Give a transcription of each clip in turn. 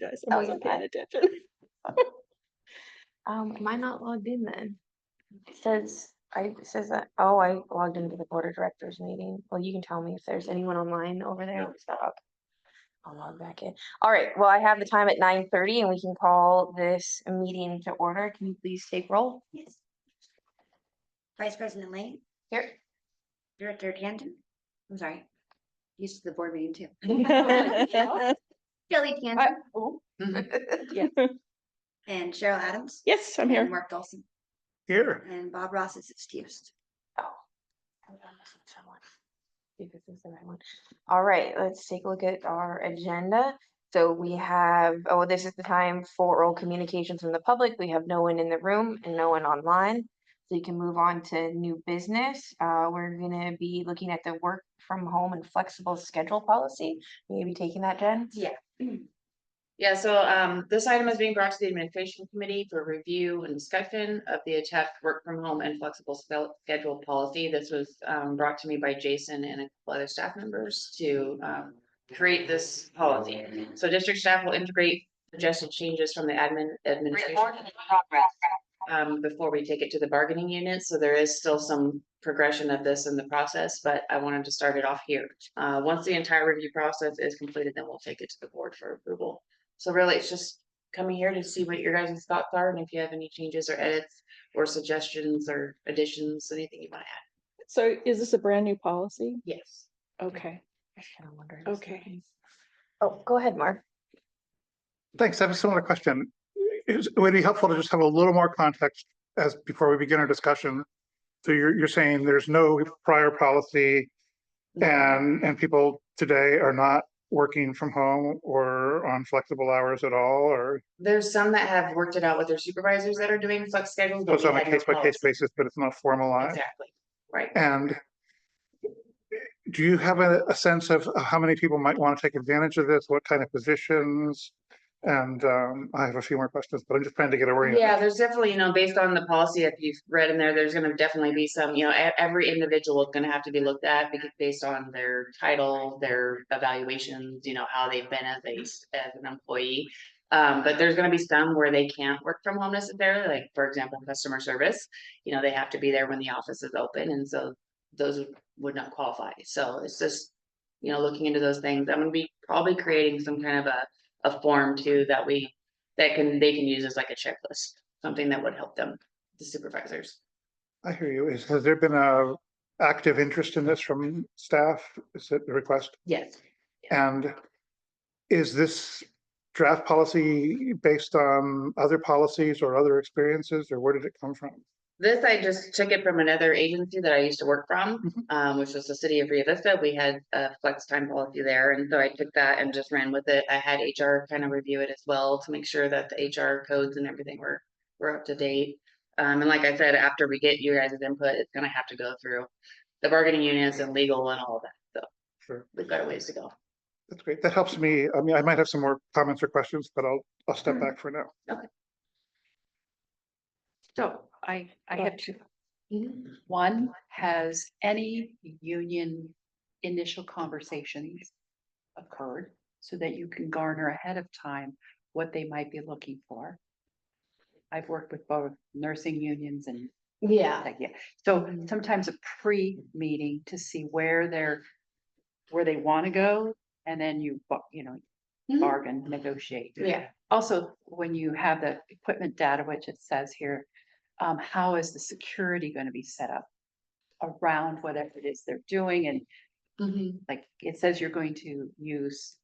apologize. I wasn't paying attention. Am I not logged in then? It says that, oh, I logged into the board of directors meeting. Well, you can tell me if there's anyone online over there. Stop. I'll log back in. All right, well, I have the time at 9:30 and we can call this meeting to order. Can you please take roll? Yes. Vice President Lane, Here. Director Tanton. I'm sorry. Used to the board meeting too. Kelly Tanton Yeah. and Cheryl Adams. Yes, I'm And here. Mark Dawson Here. and Bob Ross is excused. Oh, I'm missing someone. See if this is the right one. All right, let's take a look at our agenda. So we have, oh, this is the time for oral communications from the public. We have no one in the room and no one online. So you can move on to new business. We're gonna be looking at the work from home and flexible schedule policy. You gonna be taking that, Jen? Yeah. Yeah, so this item is being brought to the administration committee for review and discussion of the attached work from home and flexible schedule policy. This was brought to me by Jason and a couple other staff members to create this policy. So district staff will integrate suggested changes from the administration before we take it to the bargaining unit. So there is still some progression of this in the process, but I wanted to start it off here. Once the entire review process is completed, then we'll take it to the board for approval. So really, it's just coming here to see what your guys' thoughts are and if you have any changes or edits or suggestions or additions, anything you want to add. So is this a brand new policy? Yes. Okay. I kind of wondered. Okay. Oh, go ahead, Mark. Thanks. I have a similar question. It would be helpful to just have a little more context as before we begin our discussion. So you're saying there's no prior policy and people today are not working from home or on flexible hours at all, or There's some that have worked it out with their supervisors that are doing flex schedules. so but it's we on a had no case by case policy. basis, but it's not formalized. Exactly, right. And do you have a sense of how many people might want to take advantage of this? What kind of positions? And I have a few more questions, but I'm just trying to get oriented. Yeah, there's definitely, based on the policy, if you've read in there, there's gonna definitely be some, every individual is gonna have to be looked at because based on their title, their evaluations, how they've been as an employee. But there's gonna be some where they can't work from home necessarily, like for example, customer service, they have to be there when the office is open, and so those would not qualify. So it's just, looking into those things. I'm gonna be probably creating some kind of a form too that they can use as like a checklist, something that would help them, the supervisors. I hear you. Has there been a active interest in this from staff? Is it a request? Yes. And is this draft policy based on other policies or other experiences, or where did it come from? This, I just took it from another agency that I used to work from, which was the city of Rio Vista. We had a flex time policy there. And so I took that and just ran with it. I had HR kind of review it as well to make sure that the HR codes and everything were up to date. And like I said, after we get you guys' input, it's gonna have to go through the bargaining units and legal and all of that. So Sure. we've got a ways to go. That's great. That helps me. I mean, I might have some more comments or questions, but I'll step back for now. So I have two. Mm-hmm. One, has any union initial conversations occurred so that you can garner ahead of time what they might be looking for? I've worked with both nursing unions and Yeah. so sometimes a pre-meeting to see where they want to go, and then you bargain, negotiate. Yeah. Also, when you have the equipment data, which it says here, how is the security going to be set up around whatever it is they're doing? And like it says, you're going to use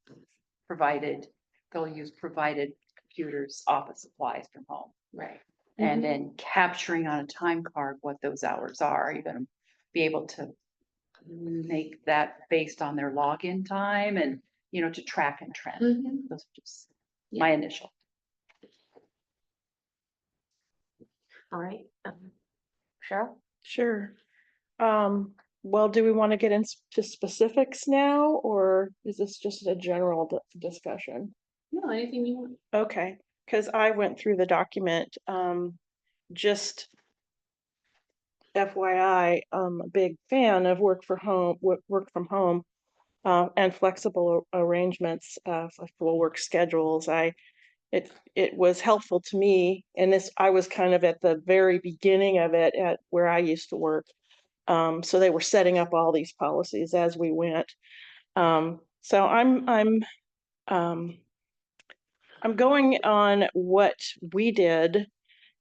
they'll use provided computers, office supplies from home. Right. And then capturing on a time card what those hours are. You're going to be able to make that based on their login time and, to track and trend. Those are just my initial. All right. Cheryl? Sure. Well, do we want to get into specifics now, or is this just a general discussion? No, anything you want. Okay, because I went through the document, just FYI, I'm a big fan of work from home. and flexible arrangements, flexible work schedules. It was helpful to me, and I was kind of at the very beginning of it at where I used to work. So they were setting up all these policies as we went. So I'm going on what we did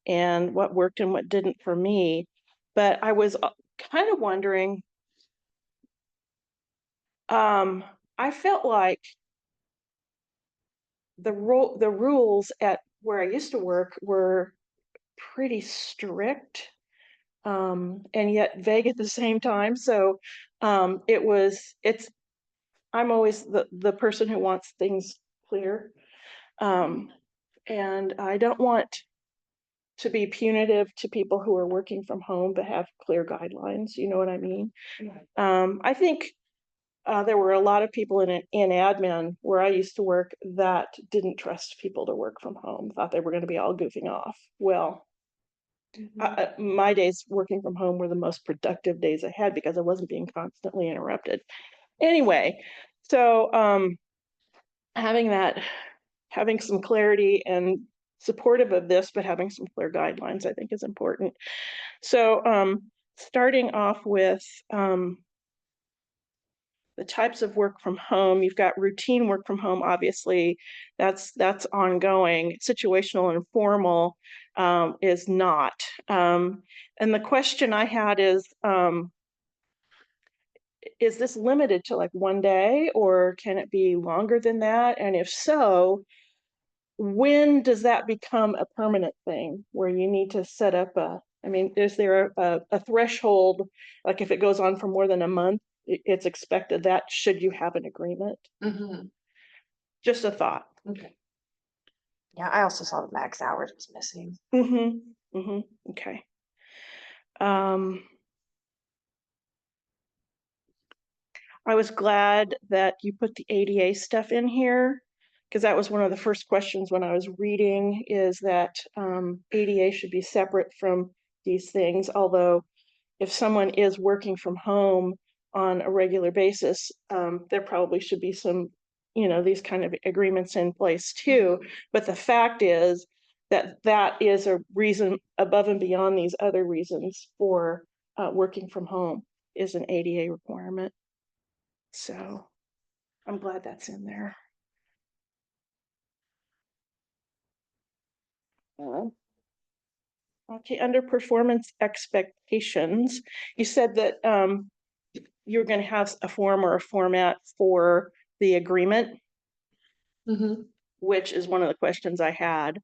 and what worked and what didn't for me. But I was kind of wondering, I felt like the rules at where I used to work were pretty strict, and yet vague at the same time. So I'm always the person who wants things clear. And I don't want to be punitive to people who are working from home but have clear guidelines. You know what I mean? I think there were a lot of people in admin where I used to work that didn't trust people to work from home, thought they were going to be all goofing off. Well, my days working from home were the most productive days I had because I wasn't being constantly interrupted. Anyway, so having some clarity and supportive of this, but having some clear guidelines, I think is important. So starting off with the types of work from home, you've got routine work from home, obviously, that's ongoing. Situational and informal is not. And the question I had is this limited to like one day, or can it be longer than that? And if so, when does that become a permanent thing where you need to set up is there a threshold, like if it goes on for more than a month, it's expected that should you have an agreement? Just a thought. Okay. Yeah, I also saw the max hours was missing. Okay. I was glad that you put the ADA stuff in here, because that was one of the first questions when I was reading, is that ADA should be separate from these things. Although if someone is working from home on a regular basis, there probably should be some, these kind of agreements in place too. But the fact is that is a reason above and beyond these other reasons for working from home is an ADA requirement. So I'm glad that's in there. Okay, under performance expectations, you said that you're going to have a form or a format for the agreement, which is one of the questions I had.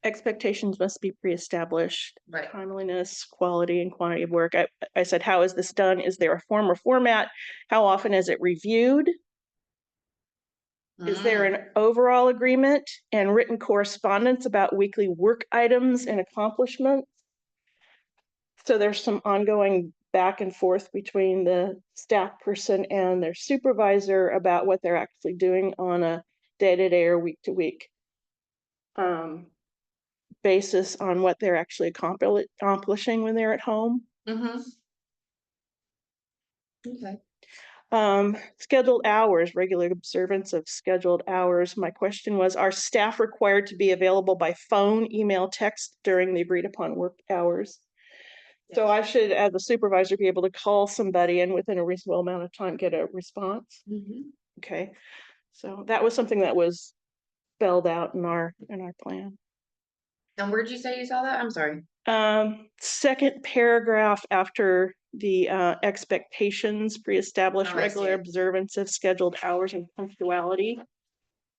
Expectations must be pre-established. Right. Timeliness, quality, and quantity of work. I said, how is this done? Is there a form or format? How often is it reviewed? Is there an overall agreement and written correspondence about weekly work items and accomplishments? So there's some ongoing back and forth between the staff person and their supervisor about what they're actually doing on a day-to-day or week-to-week basis on what they're actually accomplishing when they're at home. Okay. Scheduled hours, regular observance of scheduled hours. My question was, are staff required to be available by phone, email, text during the agreed upon work hours? So I should, as a supervisor, be able to call somebody and within a reasonable amount of time get a response. Okay, so that was something that was spelled out in our plan. And where'd you say you saw that? I'm sorry. Second paragraph after the expectations, pre-established Oh, I see regular it. observance of scheduled hours and punctuality.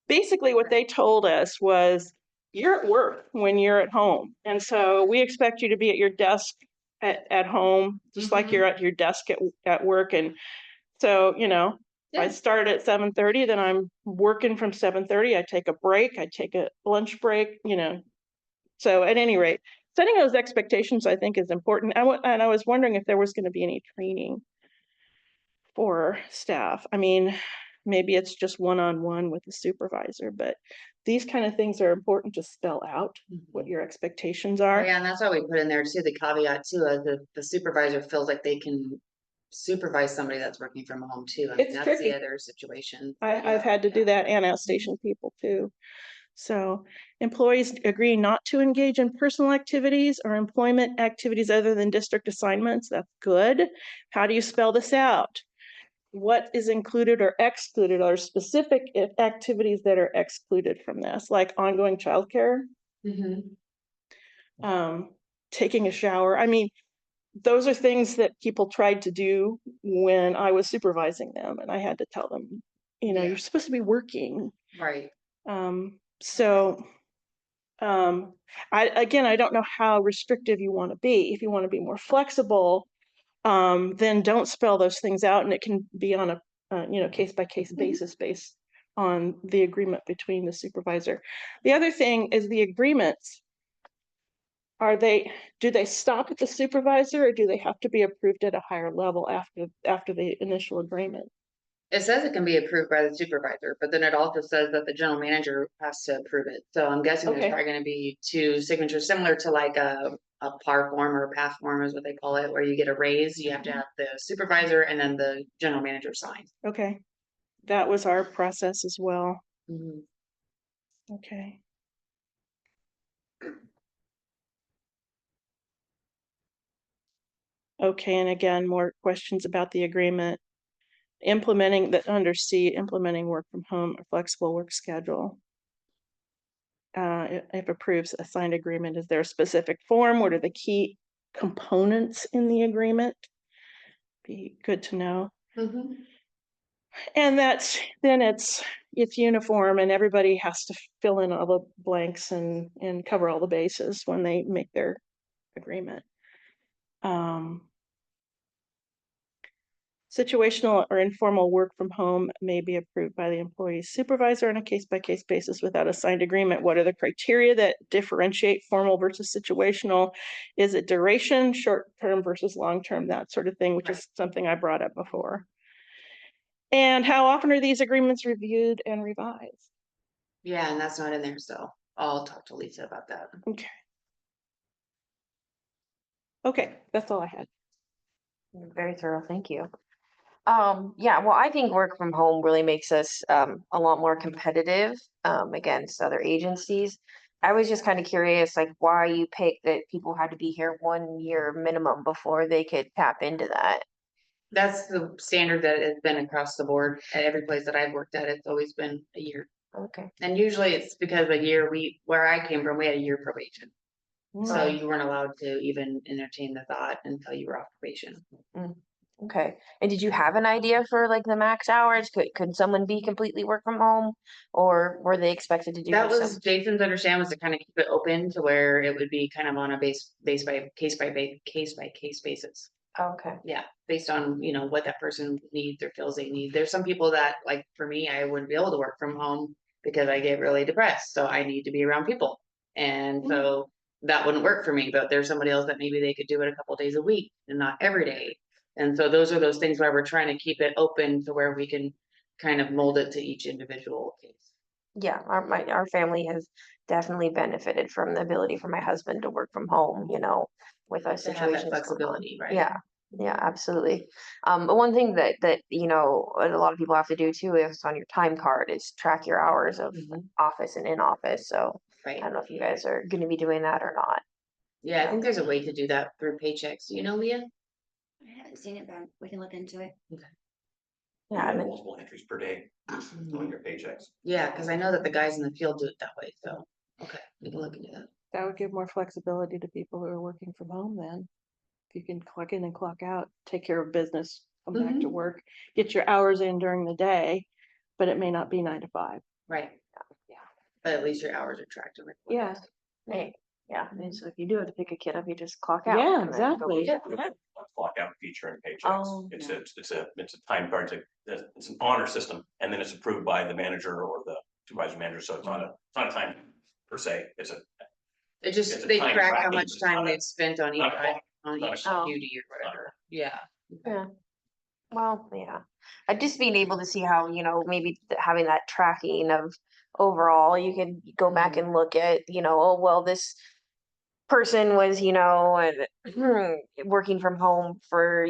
Basically, what they told us was, you're at work when you're at home. And so we expect you to be at your desk at home, just like you're at your desk at work. And so, if I start at 7:30, then I'm working from 7:30. I take a break, I take a lunch break, So at any rate, setting those expectations, I think, is important. And I was wondering if there was going to be any training for staff. I mean, maybe it's just one-on-one with the supervisor, but these kind of things are important to spell out what your expectations Oh, are. yeah, and that's why we put in there too, the caveat too, the supervisor feels like they can supervise somebody that's working from home too. I mean, It's that's tricky. the other situation. I've had to do that and outstation people too. So employees agree not to engage in personal activities or employment activities other than district assignments. That's good. How do you spell this out? What is included or excluded are specific activities that are excluded from this, like ongoing childcare, taking a shower. I mean, those are things that people tried to do when I was supervising them, and I had to tell them, Yeah. you're supposed to be working. Right. So, I don't know how restrictive you want to be. If you want to be more flexible, then don't spell those things out, and it can be on a, case by case basis based on the agreement between the supervisor. The other thing is the agreements. Do they stop at the supervisor, or do they have to be approved at a higher level after the initial agreement? It says it can be approved by the supervisor, but then it also says that the general manager has to approve it. So I'm guessing there's Okay. probably gonna be two signatures, similar to like a PAR form or a PATH form is what they call it, where you get a raise, you have to have the supervisor and then the general manager sign. Okay, that was our process as well. Mhm. Okay. Okay, and again, more questions about the agreement. Implementing under C, implementing work from home or flexible work schedule. If approves a signed agreement, is there a specific form? What are the key components in the agreement? Be good to know. And then it's uniform and everybody has to fill in all the blanks and cover all the bases when they make their agreement. Situational or informal work from home may be approved by the employee's supervisor on a case-by-case basis without a signed agreement. What are the criteria that differentiate formal versus situational? Is it duration, short-term versus long-term, that sort of thing, which is something I brought up before. And how often are these agreements reviewed and revised? Yeah, and that's not in there, so I'll talk to Lisa about that. Okay. Okay, that's all I had. Very thorough, thank you. Yeah, well, I think work from home really makes us a lot more competitive against other agencies. I was just kind of curious, like why you picked that people had to be here 1 year minimum before they could tap into that. That's the standard that has been across the board at every place that I've worked at. It's always been a year. Okay. And usually it's because a year where I came from, we had a year probation. So you weren't allowed to even entertain the thought until you were off probation. Okay. And did you have an idea for like the max hours? Could someone be completely work from home, or were they expected to do That was some? Jason's understand was to kind of keep it open to where it would be kind of on a case by case basis. Okay. Yeah, based on, what that person needs or feels they need. There's some people that, like for me, I wouldn't be able to work from home because I get really depressed, so I need to be around people. And so that wouldn't work for me, but there's somebody else that maybe they could do it a couple days a week and not every day. And so those are those things where we're trying to keep it open to where we can kind of mold it to each individual case. Yeah, our family has definitely benefited from the ability for my husband to work from home, with our To have that situations. flexibility, right? Yeah, yeah, absolutely. But one thing that a lot of people have to do too is on your time card is track your hours of office and in office. So I Right. don't know if you guys are going to be doing that or not. Yeah, I think there's a way to do that through paychecks. You know, Leah? I haven't seen it, but we can look into it. Yeah, You I have mean, multiple entries per day on your paychecks. Yeah, because I know that the guys in the field do it that way, so, okay, we can look into that. That would give more flexibility to people who are working from home then. If you can clock in and clock out, take care of business, come back to work, get your hours in during the day, but it may not be 9 to 5. Right. Yeah. But at least your hours are tracked. and recorded. Yeah. hey, yeah. And so if you do have to pick a kid up, you just clock out. Yeah, and then go exactly. get- Clock out feature in paychecks. Oh, It's a time card, it's an honor system, and then it's approved by the manager or the supervisor manager, so it's not a time per se, it's a. It just, It's a they time track how tracking, much it's time not a- they've spent on each, not a clock, on not a each clock. duty or whatever. Yeah. Yeah. Well, yeah. Just being able to see how, maybe having that tracking of overall, you can go back and look at, oh, well, this person was, working from home for,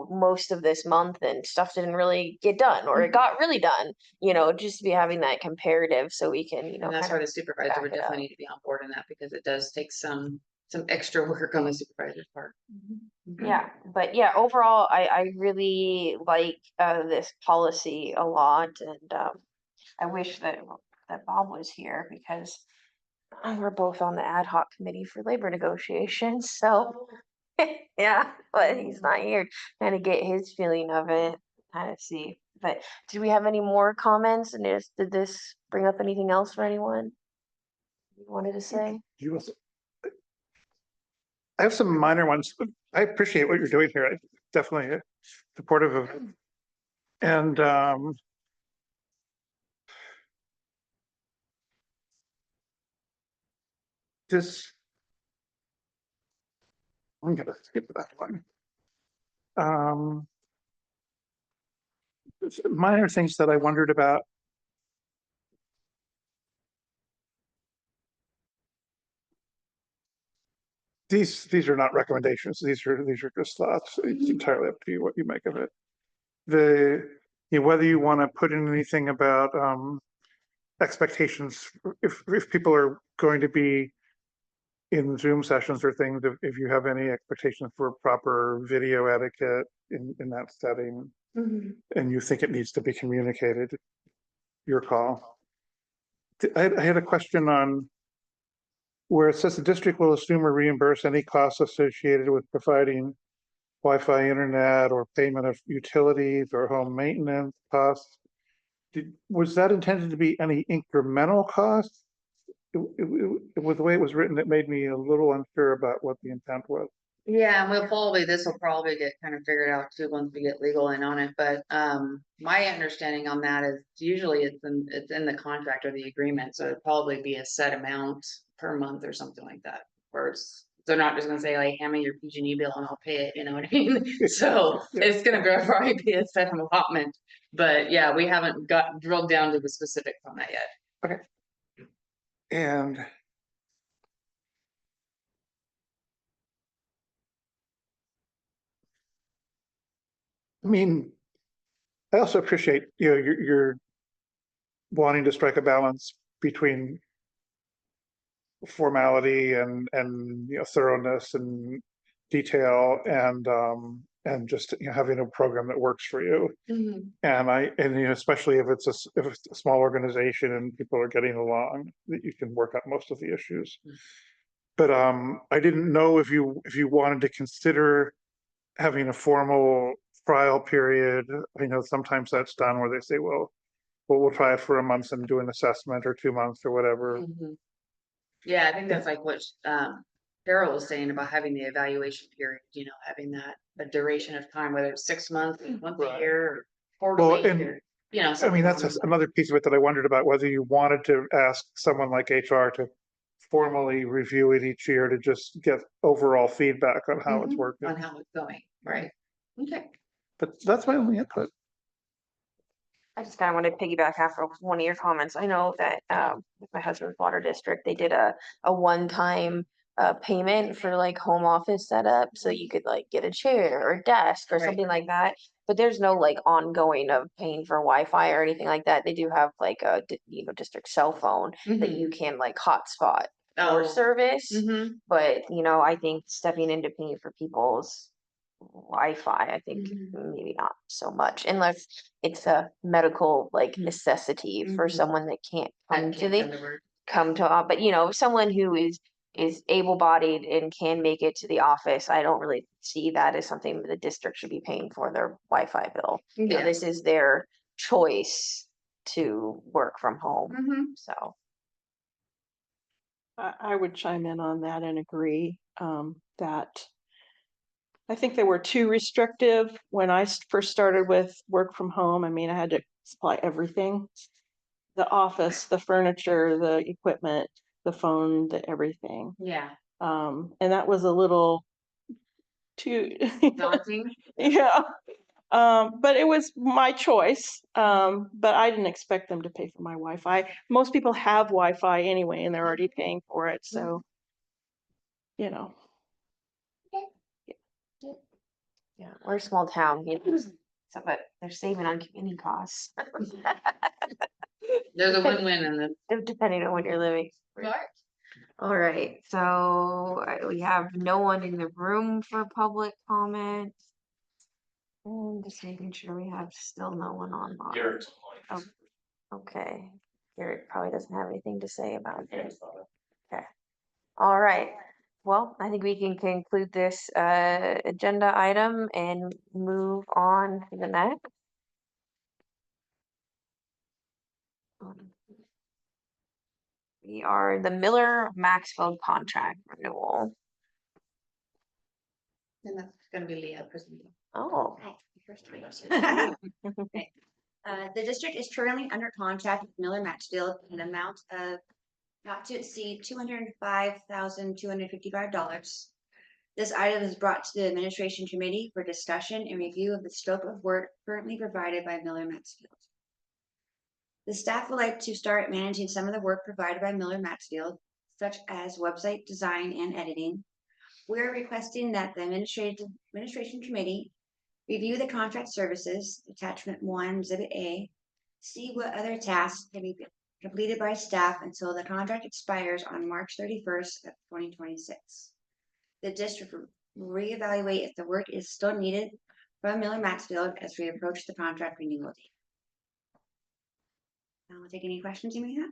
most of this month and stuff didn't really get done, or it got really done, just be having that comparative so we can, And that's why kind the supervisor back would it definitely up. need to be on board in that, because it does take some extra work on the supervisor's part. Yeah, but yeah, overall, I really like this policy a lot, and I wish that Bob was here because we're both on the ad hoc committee for labor negotiations, so yeah, but he's not here, kind of get his feeling of it, kind of see. But do we have any more comments? And did this bring up anything else for anyone you wanted to say? You was- I have some minor ones, but I appreciate what you're doing here. I definitely supportive of it. And this, I'm gonna skip that one. Minor things that I wondered about. These are not recommendations. These are just thoughts. It's entirely up to you what you make of it. Whether you want to put in anything about expectations, if people are going to be in Zoom sessions or things, if you have any expectations for proper video etiquette in that setting, and you think it needs to be communicated, your call. I had a question on where it says the district will assume or reimburse any costs associated with providing Wi-Fi internet or payment of utilities or home maintenance costs. Was that intended to be any incremental costs? With the way it was written, it made me a little unsure about what the intent was. Yeah, and this will probably get kind of figured out too, once we get legal in on it, but, my understanding on that is usually it's in the contract or the agreement, so it'd probably be a set amount per month or something like that. Or they're not just gonna say like, hand me your PG&E bill and I'll pay it, you know what I mean? So Yeah. it's gonna probably be a set allotment, but yeah, we haven't got drilled down to the specifics on that yet. And I mean, I also appreciate, you're wanting to strike a balance between formality and thoroughness and detail and just having a program that works for you. And especially if it's a small organization and people are getting along, that you can work out most of the issues. But I didn't know if you wanted to consider having a formal trial period. I know sometimes that's done where they say, well, we'll try it for a month and do an assessment, or 2 months or whatever. Yeah, I think that's like what Carol was saying about having the evaluation period, having that, a duration of time, whether it's 6 months, once a Right. year, or Well, quarterly, and or, I mean, something that's along those another piece of it that I wondered about, whether you wanted to ask someone like HR to formally review it each year to just get overall feedback on how it's Mhm. working. on how it's going, right? Okay. But that's my only input. I just kind of want to piggyback off of one of your comments. I know that with my husband's water district, they did a one-time payment for like home office setup, so you could like get a chair or desk or Right. something like that. But there's no like ongoing of paying for Wi-Fi or anything like that. They do have like a district cell phone that you can like hotspot for Oh. service. Mhm. But I think stepping into paying for people's Wi-Fi, I think Mhm. maybe not so much, unless it's a medical like necessity for Mhm. someone that can't That come to can't the come to work. but someone who is able-bodied and can make it to the office, I don't really see that as something the district should be paying for their Wi-Fi bill. Yeah. This is their choice to work from home, Mhm. so. I would chime in on that and agree that I think they were too restrictive when I first started with work from home. I mean, I had to supply everything, the office, the furniture, the equipment, the phone, the everything. Yeah. And that was a little too Daunting. yeah. But it was my choice. But I didn't expect them to pay for my Wi-Fi. Most people have Wi-Fi anyway, and they're already paying for it. So you know, Yeah, we're a small town, you know, so, but they're saving on community costs. There's a win-win in this. Depending on when you're living. All right, so we have no one in the room for public comment. And just making sure we have still no one online. Garrett's Oh, okay, Garrett probably doesn't have anything to say about it. All right, well, I think we can conclude this agenda item and move on to the next. We are the Miller Maxfield contract renewal. And that's gonna be Leah presenting. Oh, Hi, first time. The district is currently under contract with Miller Matchfield in an amount of not to exceed $205,255. This item is brought to the administration committee for discussion and review of the scope of work currently provided by Miller Matchfield. The staff would like to start managing some of the work provided by Miller Matchfield, such as website design and editing. We're requesting that the administration committee review the contract services, attachment 1, exhibit A, see what other tasks can be completed by staff until the contract expires on March 31st of 2026. The district will reevaluate if the work is still needed from Miller Maxfield as we approach the contract renewal date. I'll take any questions you may have.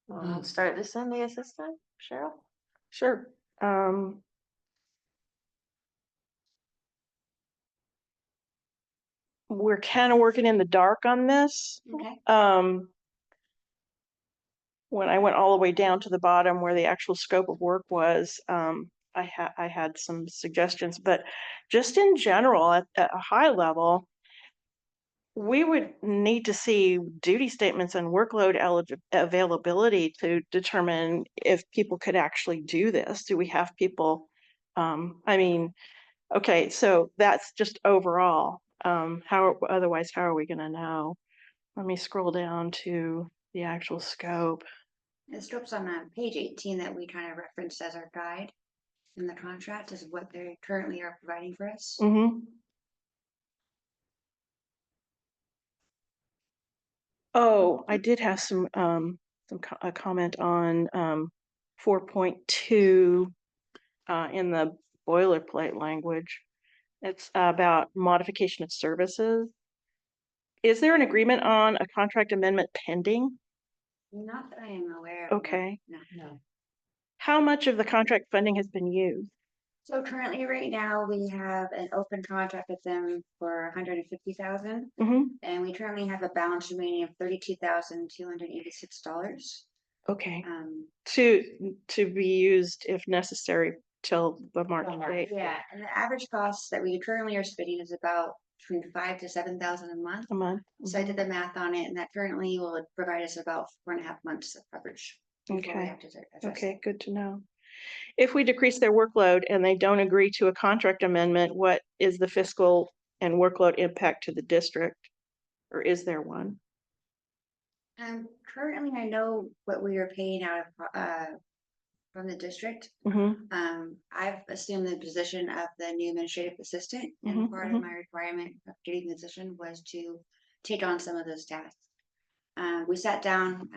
we'll start this in the assistant, Cheryl. sure. We're kind of working in the dark on this. Okay. When I went all the way down to the bottom where the actual scope of work was, I had some suggestions, but just in general, at a high level, we would need to see duty statements and workload availability to determine if people could actually do this. Do we have people? I mean, okay, so that's just overall. Otherwise, how are we gonna know? Let me scroll down to the actual scope. The scope's on page 18 that we kind of referenced as our guide in the contract is what they currently are providing for us. Mm-hmm. Oh, I did have a comment on 4.2 in the boilerplate language. It's about modification of services. Is there an agreement on a contract amendment pending? Not that I am aware of. Okay. No. How much of the contract funding has been used? So currently, right now, we have an open contract with them for $150,000, Mm-hmm. and we currently have a balance remaining of $32,286. Okay. To be used if necessary till the March date. Yeah, and the average cost that we currently are spending is about between $5,000 to $7,000 a month. A month. So I did the math on it, and that currently will provide us about 4.5 months of coverage. before we Okay. have to address it. Okay, good to know. If we decrease their workload and they don't agree to a contract amendment, what is the fiscal and workload impact to the district? Or is there one? Currently, I know what we are paying out of from the district. Mm-hmm. I've assumed the position of the new administrative assistant, and Mhm, part of my requirement of getting the position was to take on some of those tasks. We sat down,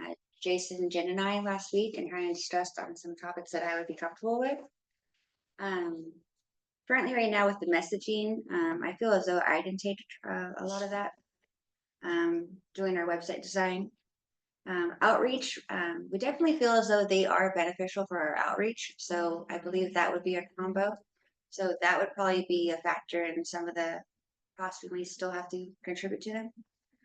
Jason, Jen, and I last week, and kind of discussed on some topics that I would be comfortable with. Currently, right now with the messaging, I feel as though I can take a lot of that. Doing our website design. Outreach, we definitely feel as though they are beneficial for our outreach. So I believe that would be a combo. So that would probably be a factor in some of the costs we still have to contribute to them.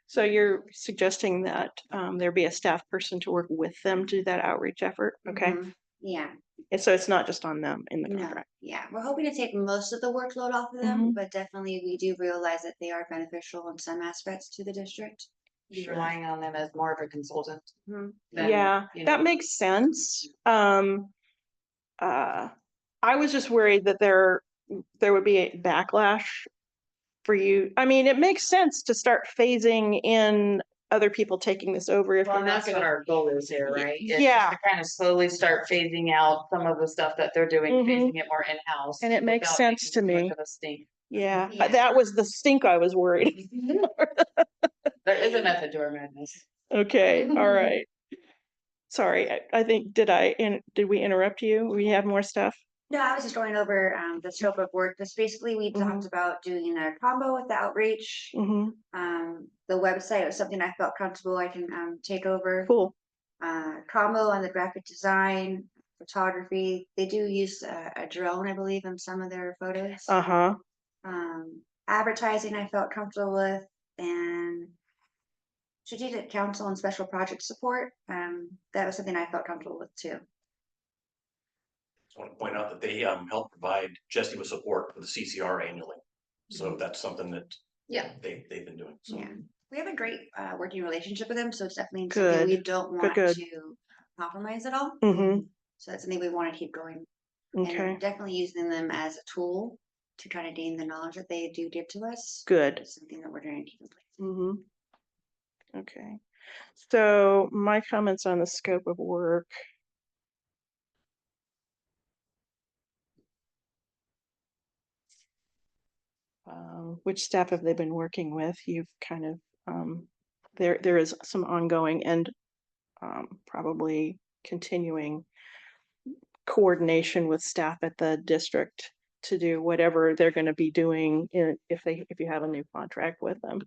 So you're suggesting that there be a staff person to work with them to do that outreach effort? Okay. Mhm. Yeah, And so it's not just on them in the no, contract? yeah, we're hoping to take most of the workload off of them, Mhm. but definitely we do realize that they are beneficial in some aspects to the district. Relying on them as more of a consultant. Mhm. than, Yeah, you that know, makes sense. I was just worried that there would be a backlash for you. I mean, it makes sense to start phasing in other people taking this over if Well, they're and not that's what gonna. our goal is here, right? It's just Yeah. to kind of slowly start phasing out some of the stuff that they're doing, Mhm. phasing it more in-house. And it makes without sense making to too much me. of a stink. Yeah, Yeah. that was the stink I was worried. There is a method to our madness. Okay, all right. Sorry, I think, did we interrupt you? We have more stuff? No, I was just going over the scope of work. This basically, we talked about doing a combo with the outreach. Mm-hmm, The website was something I felt comfortable I can take over. cool. Combo on the graphic design, photography. They do use a drone, I believe, in some of their photos. Uh-huh, Advertising I felt comfortable with, and strategic council and special project support. That was something I felt comfortable with too. I want to point out that they help provide Jesse with support for the CCR annually. So that's something that Yeah. they've been doing. So Yeah, we have a great working relationship with them, so it's definitely Good. something we don't want good. to compromise at all. mm-hmm, So that's something we want to keep going. okay, And definitely using them as a tool to try to gain the knowledge that they do give to us. good. It's something that we're going to keep in place. Mm-hmm. Okay, so my comments on the scope of work. Which staff have they been working with? You've kind of, there is some ongoing and probably continuing coordination with staff at the district to do whatever they're going to be doing if you have a new contract with them,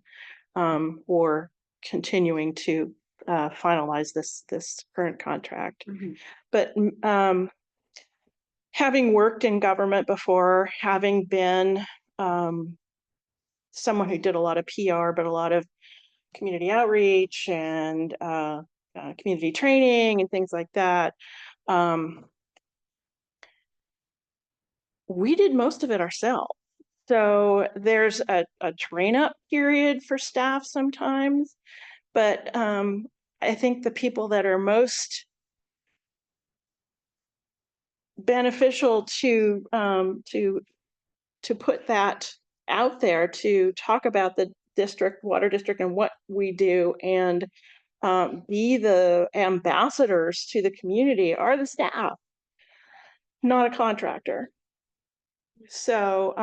or continuing to finalize this current contract. But having worked in government before, having been someone who did a lot of PR, but a lot of community outreach and community training and things like that, we did most of it ourselves. So there's a train up period for staff sometimes, but I think the people that are most beneficial to put that out there, to talk about the water district and what we do, and be the ambassadors to the community, are the staff, not a contractor. So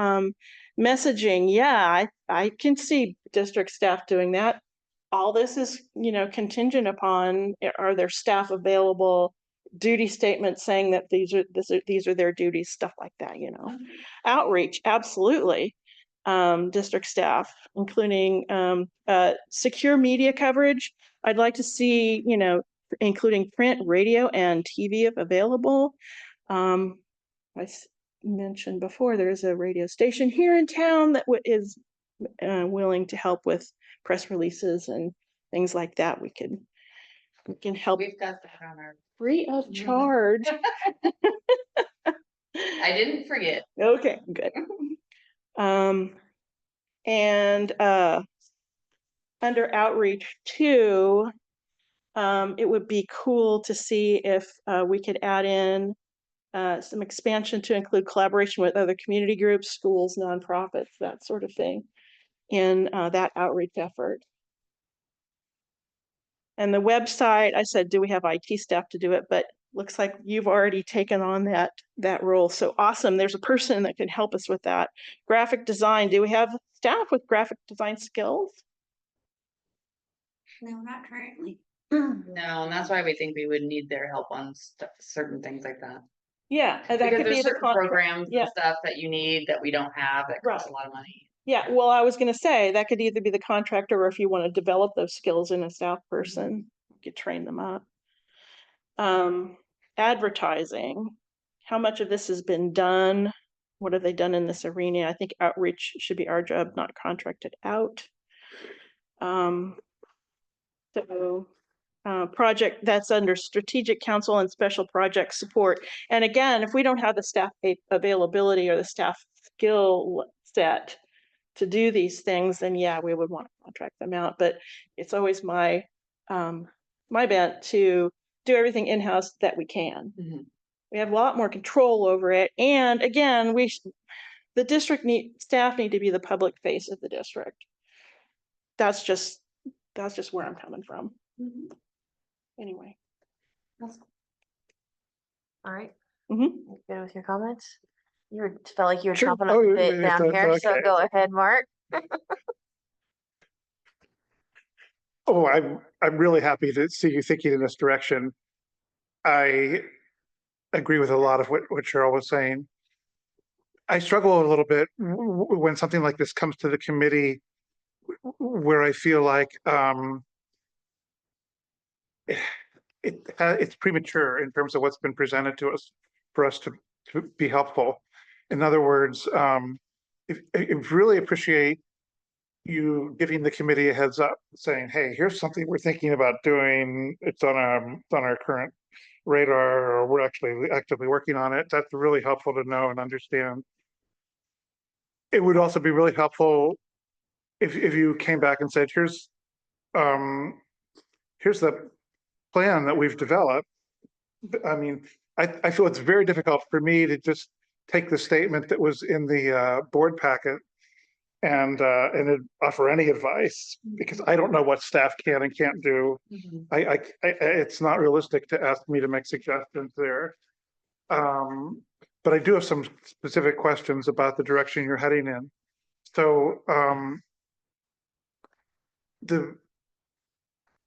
messaging, yeah, I can see district staff doing that. All this is, contingent upon, are their staff available, duty statements saying that these are their duties, stuff like that, Outreach, absolutely. District staff, including secure media coverage. I'd like to see, including print, radio, and TV if available. I mentioned before, there's a radio station here in town that is willing to help with press releases and things like that. We can help We've got that on our, free of charge. I didn't forget. Okay, good. And under outreach too, it would be cool to see if we could add in some expansion to include collaboration with other community groups, schools, nonprofits, that sort of thing, in that outreach effort. And the website, I said, do we have IT staff to do it? But looks like you've already taken on that role. So awesome. There's a person that can help us with that. Graphic design, do we have staff with graphic design skills? No, not currently. No, and that's why we think we would need their help on certain things like that. Yeah, that Because could be there's the certain programs yeah. and stuff that you need that we don't have that cost Right. a lot of money. Yeah, well, I was gonna say, that could either be the contractor, or if you want to develop those skills in a staff person, you could train them up. Advertising, how much of this has been done? What have they done in this arena? I think outreach should be our job, not contracted out. Project that's under strategic council and special project support. And again, if we don't have the staff availability or the staff skill set to do these things, then yeah, we would want to contract them out. But it's always my bent to do everything in-house that we can. We have a lot more control over it. And again, the district staff need to be the public face of the district. That's just That's just where I'm coming from. Anyway. All right, Mhm. you good with your comments? You were, felt like you were Sure. chomping Oh, up a bit if down that's here, so okay. go ahead, Mark. Oh, I'm really happy to see you thinking in this direction. I agree with a lot of what Cheryl was saying. I struggle a little bit when something like this comes to the committee where I feel like it's premature in terms of what's been presented to us for us to be helpful. In other words, I really appreciate you giving the committee a heads up, saying, hey, here's something we're thinking about doing. It's on our current radar, or we're actually actively working on it. That's really helpful to know and understand. It would also be really helpful if you came back and said, um, here's the plan that we've developed. I mean, I feel it's very difficult for me to just take the statement that was in the board packet and offer any advice, because I don't know what staff can and can't do. It's not realistic to ask me to make suggestions there. But I do have some specific questions about the direction you're heading in. So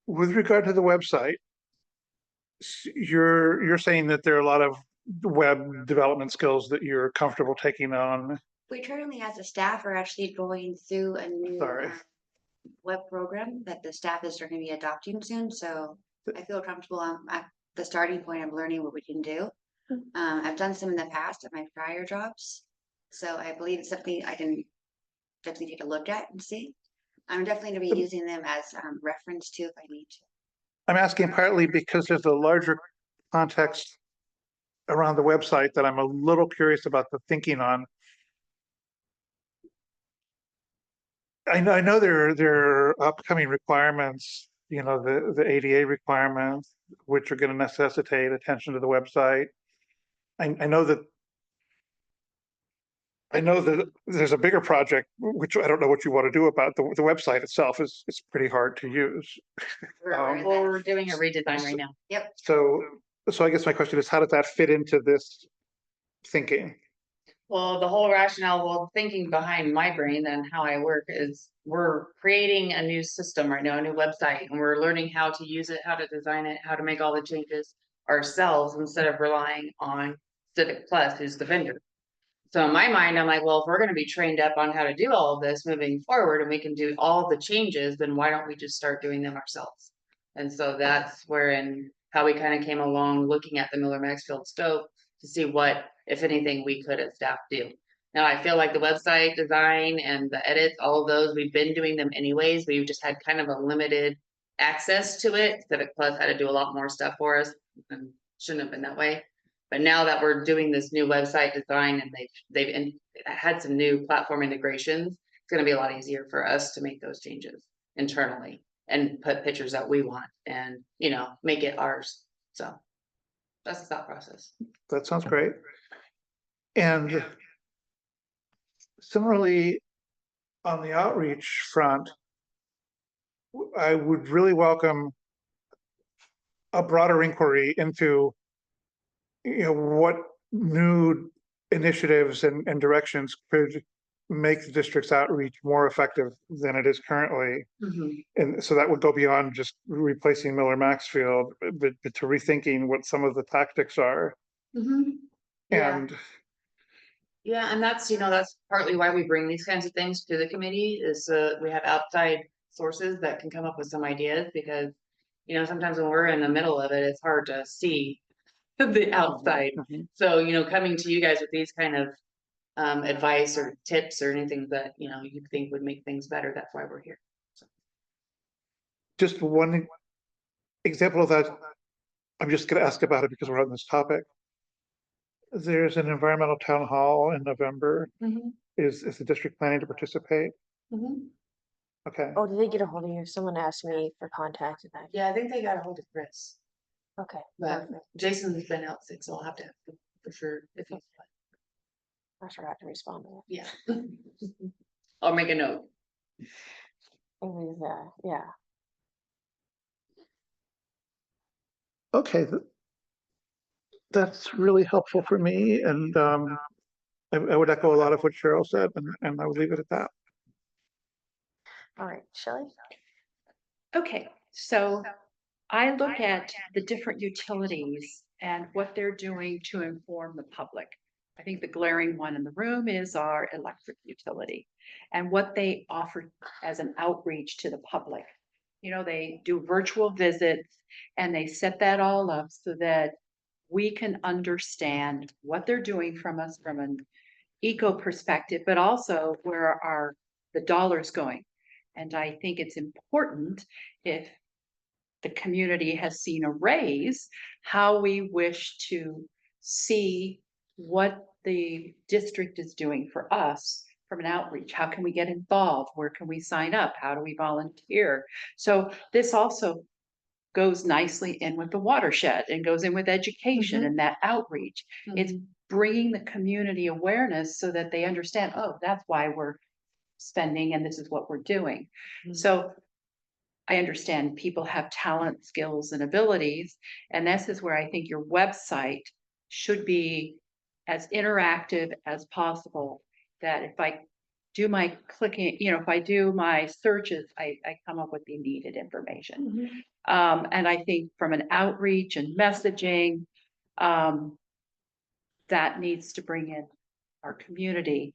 with regard to the website, you're saying that there are a lot of web development skills that you're comfortable taking on. We currently, as a staff, are actually going through a new Sorry. web program that the staff is going to be adopting soon. So I feel comfortable at the starting point of learning what we can do. I've done some in the past at my prior jobs, so I believe it's something I can definitely take a look at and see. I'm definitely going to be using them as reference too if I need to. I'm asking partly because there's a larger context around the website that I'm a little curious about the thinking on. I know there are upcoming requirements, the ADA requirements, which are going to necessitate attention to the website. I know that there's a bigger project, which I don't know what you want to do about. The website itself is pretty hard to use. We're aware of Well, that. we're doing a redesign right now. So I guess my question is, how does that fit into this thinking? Well, the whole rationale, well, thinking behind my brain and how I work is we're creating a new system right now, a new website, and we're learning how to use it, how to design it, how to make all the changes ourselves instead of relying on Civic Plus, who's the vendor. So in my mind, I'm like, well, if we're going to be trained up on how to do all of this moving forward and we can do all the changes, then why don't we just start doing them ourselves? And so that's wherein how we kind of came along looking at the Miller Maxfield scope to see what, if anything, we could as staff do. Now, I feel like the website design and the edits, all of those, we've been doing them anyways. We've just had kind of a limited access to it. Civic Plus had to do a lot more stuff for us and shouldn't have been that way. But now that we're doing this new website design and they've had some new platform integrations, it's going to be a lot easier for us to make those changes internally and put pictures that we want and, make it ours. So that's the thought process. That sounds great. And similarly, on the outreach front, I would really welcome a broader inquiry into what new initiatives and directions could make the district's outreach more effective than it is currently. And so that would go beyond just replacing Miller Maxfield, but to rethinking what some of the tactics are. Yeah. And Yeah, and that's partly why we bring these kinds of things to the committee is we have outside sources that can come up with some ideas because, sometimes when we're in the middle of it, it's hard to see the outside. So, coming to you guys with these kind of advice or tips or anything that, you think would make things better, that's why we're here. just one example of that, I'm just going to ask about it because we're on this topic. There's an environmental town hall in November. Is the district planning to participate? Okay. Oh, did they get a hold of you? Someone asked me for contact. Yeah, I think they got a hold of Chris, Okay, but perfect. Jason's been out sick, so I'll have to ask him for sure if he's, I forgot to respond to yeah. I'll make a note. that. It was, yeah. Okay. That's really helpful for me, and I would echo a lot of what Cheryl said, and I would leave it at that. All right, Shelley? Okay, so I look at the different utilities and what they're doing to inform the public. I think the glaring one in the room is our electric utility and what they offer as an outreach to the public. You know, they do virtual visits and they set that all up so that we can understand what they're doing from us from an eco perspective, but also where are the dollars going. And I think it's important if the community has seen a raise, how we wish to see what the district is doing for us from an outreach. How can we get involved? Where can we sign up? How do we volunteer? So this also goes nicely in with the watershed and goes in with education and that outreach. It's bringing the community awareness so that they understand, oh, that's why we're spending and this is what we're doing. So I understand people have talent, skills, and abilities, and this is where I think your website should be as interactive as possible. That if I do my clicking, you know, if I do my searches, I come up with the needed information. And I think from an outreach and messaging, that needs to bring in our community.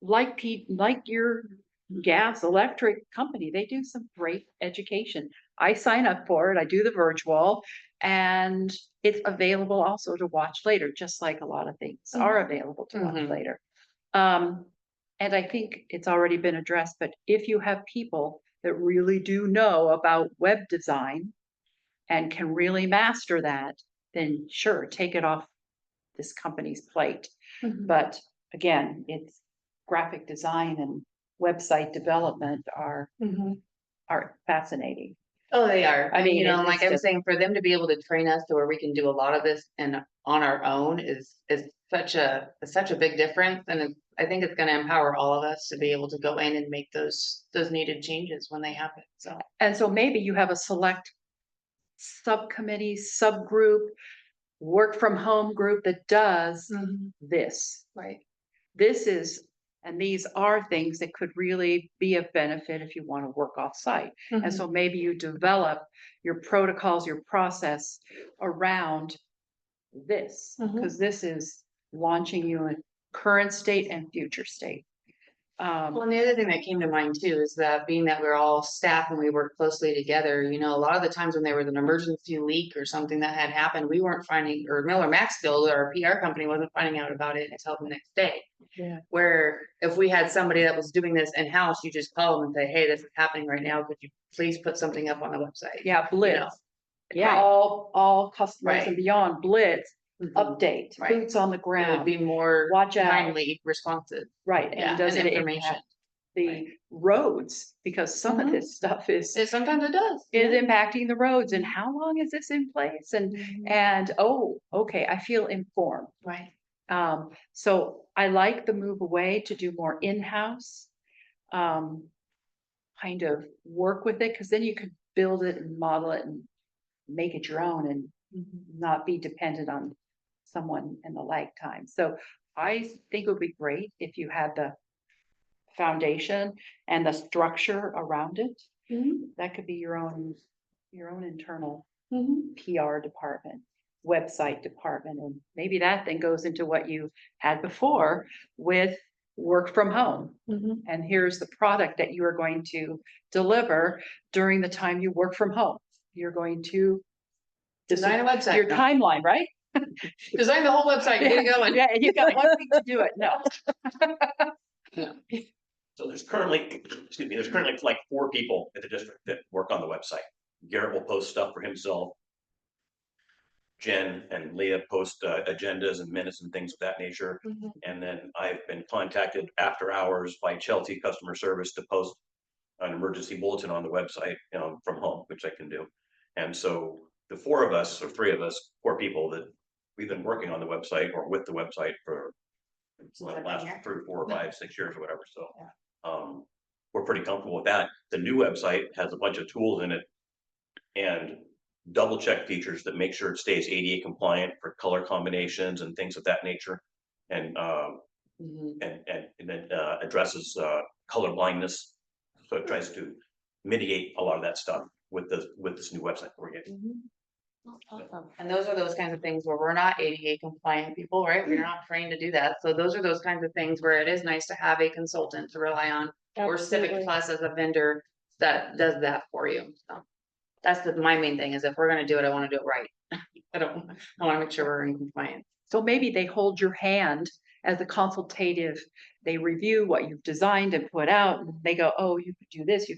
Like your gas, electric company, they do some great education. I sign up for it, I do the virtual, and it's available also to watch later, just like a lot of things are available to watch later. And I think it's already been addressed, but if you have people that really do know about web design and can really master that, then sure, take it off this company's plate. But again, it's graphic design and website development are fascinating. Oh, they are. I I mean, mean, you know, it's like I was just- saying, for them to be able to train us to where we can do a lot of this and on our own is such a big difference. And I think it's gonna empower all of us to be able to go in and make those needed changes when they happen, so. And so maybe you have a select subcommittee, subgroup, work from home group that does this. Right. This is, and these are things that could really be of benefit if you want to work off site. And so maybe you develop your protocols, your process around this, because this is launching you in current state and future state. Well, and the other thing that came to mind too is that being that we're all staff and we work closely together, you know, a lot of the times when there was an emergency leak or something that had happened, we weren't finding, or Miller Maxfield, our PR company, wasn't finding out about it until the next day. Yeah. Where if we had somebody that was doing this in-house, you just call them and say, hey, this is happening right now. Could you please put something up on the website? Yeah, Blitz. know, Yeah, right. all customers Right. and beyond Blitz, update, Right. boots on the It would ground, be more watch out. timely responsive. Right, Yeah, and does and it information. impact the roads? Because some of this stuff is Sometimes it does. impacting the roads and how long is this in place? And oh, okay, I feel informed. Right. So I like the move away to do more in-house. Kind of work with it, because then you could build it and model it and make it your own and not be dependent on someone in the lag time. So I think it would be great if you had the foundation and the structure around it. That could be your own internal PR department, website department, and maybe that then goes into what you had before with work from home. And here's the product that you are going to deliver during the time you work from home. You're going to Design a website. your No. timeline, right? Design the whole website. Get it going. Yeah, you've got 1 week to do it. No. So there's currently, excuse me, there's currently like 4 people at the district that work on the website. Garrett will post stuff for himself. Jen and Leah post agendas and minutes and things of that nature. And then I've been contacted after hours by Chelsea customer service to post an emergency bulletin on the website, you know, from home, which I can do. And so the 4 of us, or 3 of us, 4 people that we've been working on the website or with the website for the last 3, 4, 5, 6 years or whatever. So we're pretty comfortable with that. The new website has a bunch of tools in it, and double check features that make sure it stays ADA compliant for color combinations and things of that nature. And, Mhm. and then addresses color blindness. So it tries to mitigate a lot of that stuff with this new website we're getting. Awesome. And those are those kinds of things where we're not ADA compliant people, right? We're not trained to do that. So those are those kinds of things where it is nice to have a consultant to rely on, or Civic Absolutely. Plus as a vendor that does that for you. So that's my main thing is if we're gonna do it, I wanna do it right. I wanna make sure we're in compliance. So maybe they hold your hand as a consultative, they review what you've designed and put out, and they go, oh, you could do this,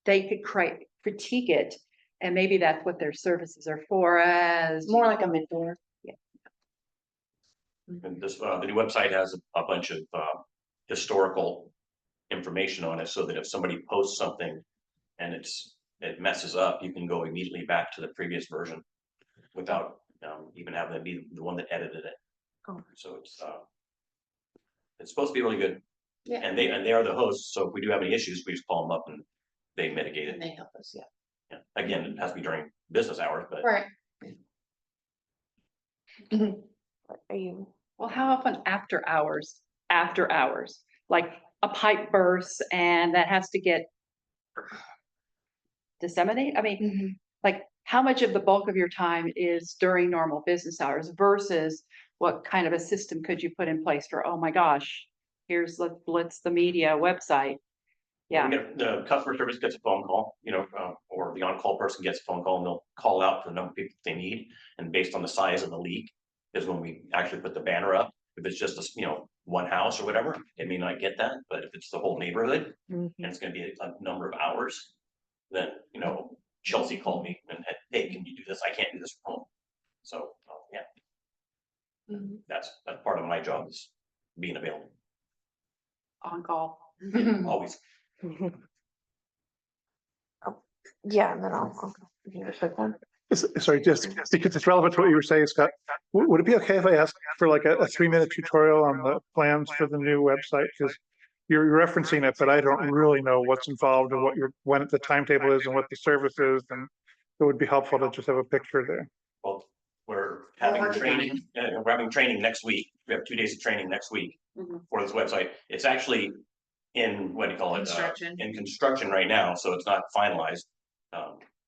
they could critique it. And maybe that's what their services are for, as More like a mentor. And this, the new website has a bunch of historical information on it, so that if somebody posts something and it messes up, you can go immediately back to the previous version without even having to be the one that edited it. Oh. So it's supposed to be really good. Yeah. And they are the hosts, so if we do have any issues, we just call them up and they mitigate And it. they help us, yeah. Yeah. Again, it has to be during business hours, but Right. Are you? well, how often after hours, like a pipe bursts and that has to get disseminated? I mean, like, how much of the bulk of your time is during normal business hours versus what kind of a system could you put in place for, oh my gosh, here's the Blitz the Media website? Yeah, the customer service gets a phone call, or the on-call person gets a phone call and they'll call out for the number of people they need. And based on the size of the leak is when we actually put the banner up. If it's just one house or whatever, it may not get that, but if it's the whole neighborhood and it's gonna be a number of hours, then, Chelsea called me and said, hey, can you do this? I can't do this from home. So, yeah, that's part of my job is being available, on call. always. Yeah, and then I'll give you a quick one. Sorry, just because it's relevant to what you were saying, Scott, would it be okay if I asked for like a 3-minute tutorial on the plans for the new website? Because you're referencing it, but I don't really know what's involved and when the timetable is and what the service is, and it would be helpful to just have a picture there. Well, we're having working on training, we're having training next week. We have 2 days of training next week for this website. It's actually in, what do you call it? Construction. In construction right now, so it's not finalized.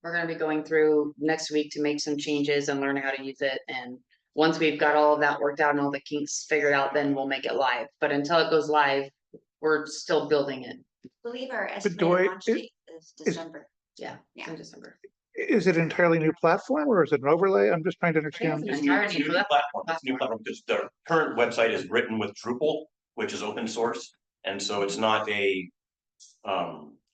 We're gonna be going through next week to make some changes and learn how to use it, and once we've got all of that worked out and all the kinks figured out, then we'll make it live, but until it goes live, we're still building it. I believe our do estimated I- launch date is December. Yeah, Yeah. in December. Is it an entirely new platform or is it an overlay? I'm just trying to understand. An It's entirely new new platform, it's a new platform, because the current website is written with Drupal, which is open source. And so it's not a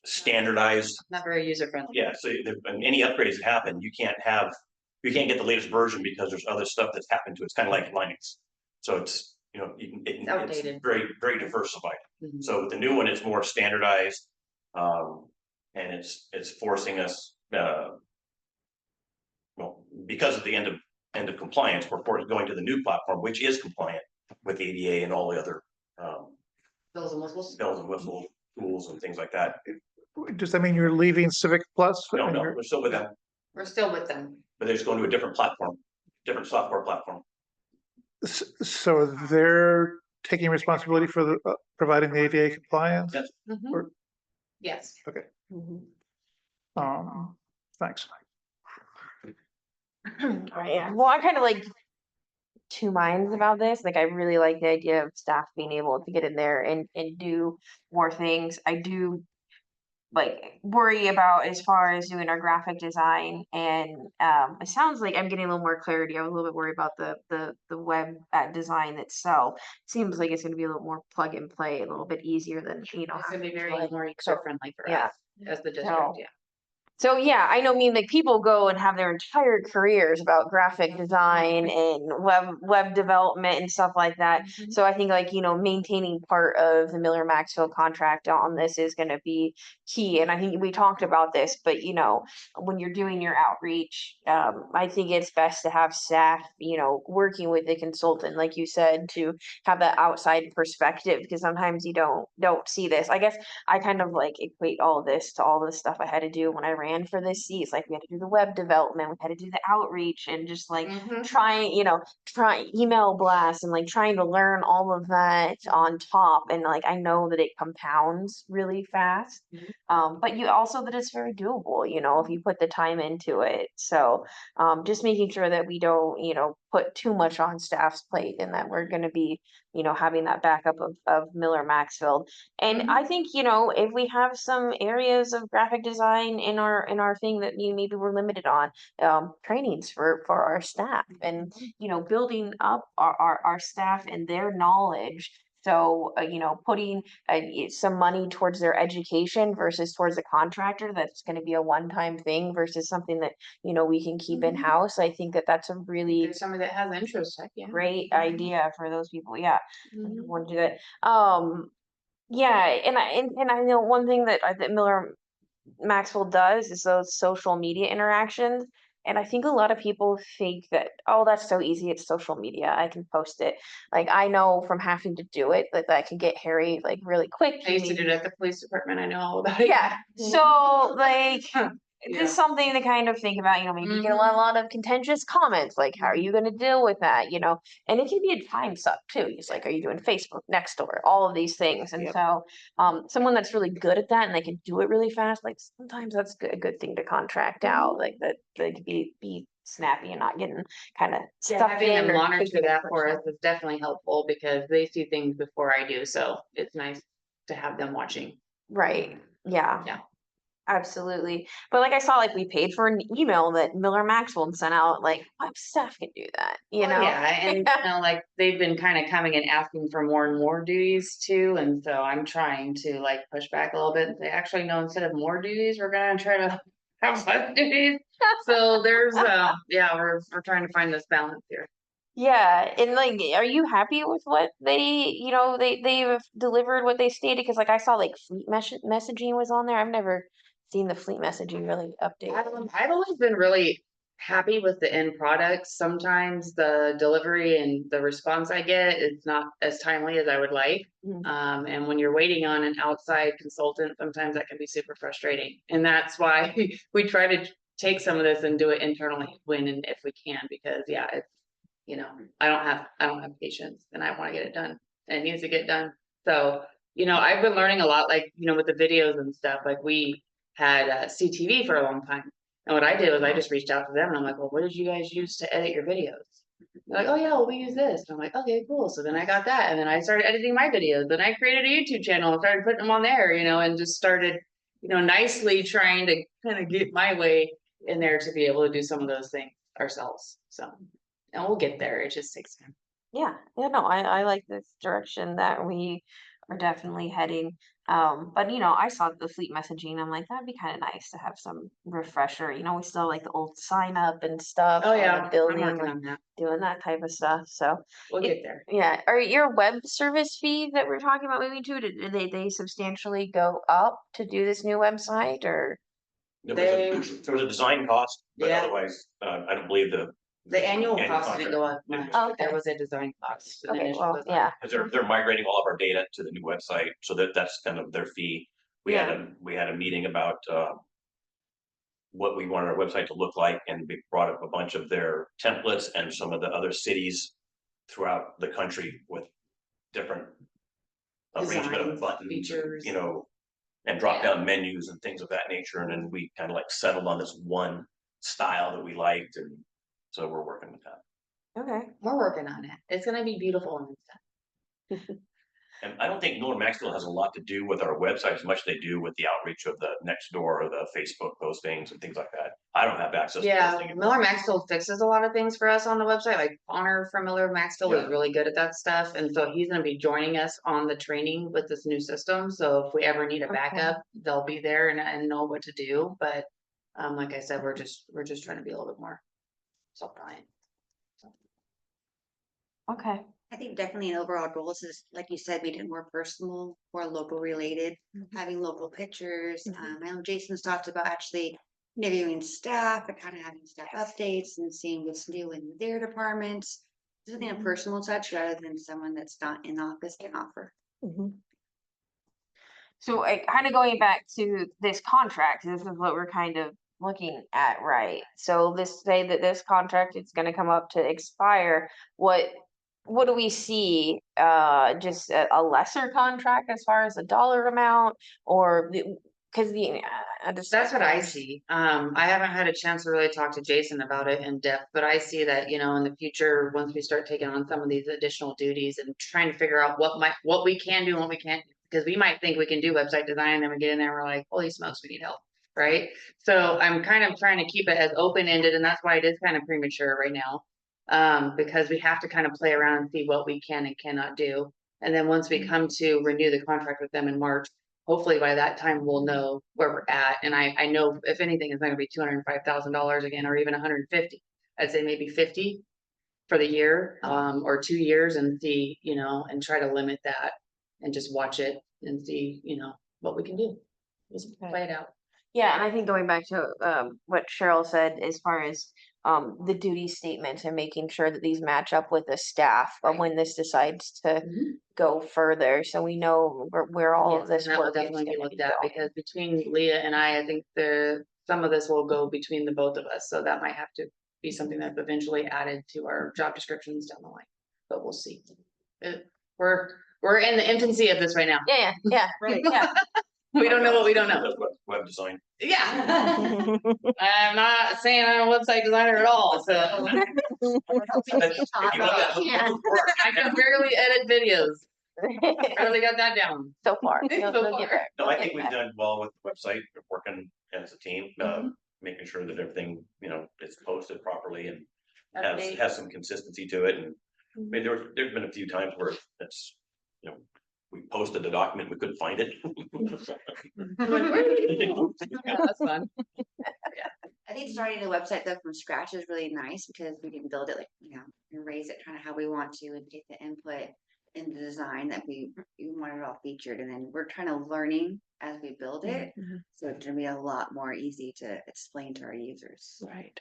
standardized. Not very user friendly. Yeah, so and any upgrades that happen, you can't get the latest version because there's other stuff that's happened to it. It's kind of like Linux. So it's, it's outdated. very, very diversified. Mhm. So with the new one, it's more standardized. And it's forcing us, well, because of the end of compliance, we're going to the new platform, which is compliant with ADA and all the other Bells and whistles. bells and whistles, tools and things like that. Does that mean you're leaving Civic Plus? No, and no, you're- we're still with them, We're still with them. but they're just going to a different platform, different software platform. So they're taking responsibility for the providing the ADA compliance? Yes. Or- Yes. Thanks. Right, yeah. Well, I'm kind of like two minds about this. Like, I really like the idea of staff being able to get in there and do more things. I do like worry about as far as doing our graphic design, and it sounds like I'm getting a little more clarity. I was a little bit worried about the web design itself. Seems like it's going to be a little more plug and play, a little bit easier than It's gonna be very like, more user friendly for yeah. us as the So- district, yeah. So yeah, I know, like people go and have their entire careers about graphic design and web development and stuff like that. So I think like, maintaining part of the Miller Maxfield contract on this is going to be key. And I think we talked about this, but when you're doing your outreach, I think it's best to have staff, working with the consultant, like you said, to have that outside perspective, because sometimes you don't see this. I guess I kind of like equate all of this to all the stuff I had to do when I ran ran for this seat. It's like we had to do the web development, we had to do the outreach and just like Mhm. trying, try email blasts and like trying to learn all of that on top. And like I know that it compounds really fast. But you also that it's very doable, if you put the time into it. So just making sure that we don't, put too much on staff's plate and that we're gonna be, having that backup of Miller Maxfield. And I think, if we have some areas of graphic design in our thing that maybe we're limited on, trainings for our staff and, building up our staff and their knowledge. So, putting some money towards their education versus towards a contractor, that's going to be a one-time thing versus something that, we can keep in-house. I think that that's a really There's somebody that has interest, heck yeah. great idea for those people. Yeah. I Mhm. want to do that. Yeah, and I know one thing that Miller Maxwell does is those social media interactions. And I think a lot of people think that, oh, that's so easy. It's social media. I can post it. Like I know from having to do it that can get hairy like really quick. I used to do it at the police department. I know all about it. Yeah. So like Yeah. just something to kind of think about, maybe you get a lot of contentious comments, like how are you gonna deal with that, And it can be a time suck too. It's like, are you doing Facebook, Nextdoor, all of these things? And Yep. so someone that's really good at that and they can do it really fast, like sometimes that's a good thing to contract out, like that they could be snappy and not getting kind of Yeah, stuck having in them or monitor taking it that for us personal. is definitely helpful because they see things before I do, so it's nice to have them watching. Right. Yeah. Yeah. Absolutely. But like I saw, like we paid for an email that Miller Maxwell sent out. Like what staff can do that, Oh, yeah, and like they've been kind of coming and asking for more and more duties too, and so I'm trying to like push back a little bit and say, actually, no, instead of more duties, we're gonna try to have less duties. So there's, yeah, we're trying to find this balance here. Yeah, and like, are you happy with what they've delivered what they stated? Because like I saw like fleet messaging was on there. I've never seen the fleet messaging really updated. I've always been really happy with the end product. Sometimes the delivery and the response I get is not as timely as I would like. Mhm. And when you're waiting on an outside consultant, sometimes that can be super frustrating. And that's why we try to take some of this and do it internally when and if we can, because yeah, it's, I don't have patience and I want to get it done. And it needs to get done. So, I've been learning a lot, like, with the videos and stuff, like we had CTV for a long time. And what I did was I just reached out to them and I'm like, well, what did you guys use to edit your videos? They're like, oh yeah, well, we use this. And I'm like, okay, cool. So then I got that. And then I started editing my videos. Then I created a YouTube channel and started putting them on there, and just started, nicely trying to kind of get my way in there to be able to do some of those things ourselves. So, and we'll get there. It just takes time. Yeah, no, I like this direction that we are definitely heading. But I saw the fleet messaging. I'm like, that'd be kind of nice to have some refresher. We still like the old sign up and stuff. Oh on yeah, the I'm building, working like on that. doing that type of stuff. So We'll it- get there. yeah, are your web service fees that we're talking about moving to, did they substantially go up to do this new website or? There was a design cost, but Yeah. otherwise, I don't believe The annual Annual cost didn't go up much, Oh, but there okay. was a design cost. an Okay, initial well, design. yeah. because they're migrating all of our data to the new website, so that's kind of their fee. We had a meeting about what we wanted our website to look like, and we brought up a bunch of their templates and some of the other cities throughout the country with different arrangement of Designs, buttons, features. and drop down menus and things of that nature. And then we kind of like settled on this one style that we liked, and so we're working with that. Okay. We're working on it. It's gonna be beautiful and stuff. And I don't think Miller Maxfield has a lot to do with our website as much as they do with the outreach of the Nextdoor or the Facebook postings and things like that. I don't have access to Yeah, those things. Miller Maxfield fixes a lot of things for us on the website. Like Connor from Miller Maxfield is Yeah. really good at that stuff. And so he's gonna be joining us on the training with this new system. So if we ever need a Okay. backup, they'll be there and know what to do. But like I said, we're just trying to be a little bit more self-reliant. Okay. I think definitely an overall goal is, like you said, made it more personal, more local related, having local pictures. I know Jason's talked about actually interviewing staff and kind of having staff updates and seeing what's new in their departments. Something a personal touch rather than someone that's not in office can offer. So kind of going back to this contract, this is what we're kind of looking at right. So this say that this contract is gonna come up to expire, what do we see? Just a lesser contract as far as the dollar amount or cause the, I just. That's what I see. I haven't had a chance to really talk to Jason about it in depth, but I see that, you know, in the future, once we start taking on some of these additional duties and trying to figure out what we can do and what we can't, because we might think we can do website design, and then we get in there and we're like, holy smokes, we need help, right? So I'm kind of trying to keep it as open-ended, and that's why it is kind of premature right now. Because we have to kind of play around and see what we can and cannot do. And then once we come to renew the contract with them in March, hopefully by that time we'll know where we're at. And I know if anything, it's not gonna be $205,000 again, or even 150. I'd say maybe 50 for the year, or 2 years, and see, you know, and try to limit that and just watch it and see, you know, what we can do. Just play it out. Yeah, and I think going back to what Cheryl said as far as the duty statements and making sure that these match up with the staff of when this decides to Mhm. go further, so we know where all of Yes, this and that will work is definitely be gonna looked at, go. because between Leah and I think some of this will go between the both of us, so that might have to be something that's eventually added to our job descriptions down the line, but we'll see. We're in the infancy of this right now. Yeah, Right. yeah. We don't know what we don't know. That's web design. Yeah, I'm not saying I'm a website designer at all, so. Yeah. I can barely edit videos, barely got that down. So far. So You'll get far. there. No, You'll I get think we've there. done well with the website, working as a team, making sure that everything, you know, is posted properly and Update. has some consistency to it. And I mean, there's been a few times where it's, you know, we posted the document, we couldn't find it. Yeah, that's fun. I think starting the website though from scratch is really nice because we can build it like, you know, and raise it kind of how we want to and take the input in the design that we want it all featured. And then we're kind of learning as we build it. So it's gonna be a lot more easy to explain to our users. Right.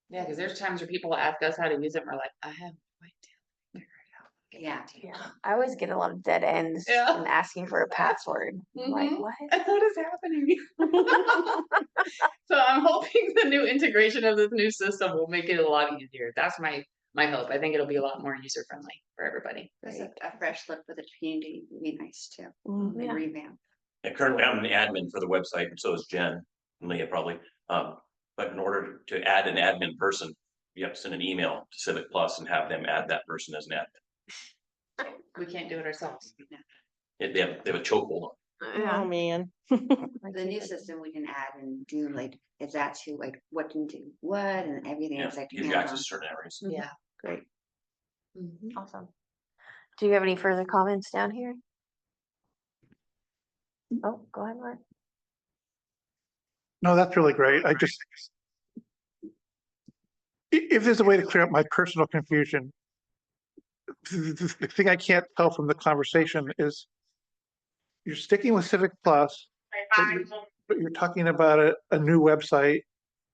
Yeah, because there's times where people ask us how to use it, and we're like, I have no idea. Figure it out. Get Yeah. back to you. Yeah, I always get a lot of dead ends Yeah. and asking for a password. I'm like, Mhm. what? What is happening? So I'm hoping the new integration of this new system will make it a lot easier. That's my hope. I think it'll be a lot more user friendly for everybody. Just a fresh look for the community would be nice too. Mhm. Yeah. And revamp. And currently I'm an admin for the website, and so is Jen and Leah probably. But in order to add an admin person, you have to send an email to Civic Plus and have them add that person as an admin. We can't do it ourselves. They have a chokehold on Oh, Yeah. man. The new system we can add and do like, if that's who, like, what can do what and everything it. else like. Gives you access to certain areas. Yeah. Great. Awesome. Do you have any further comments down here? Oh, go ahead, Mark. No, that's really great. I just. If there's a way to clear up my personal confusion. The thing I can't tell from the conversation is. You're sticking with Civic Plus, but you're talking about a new website.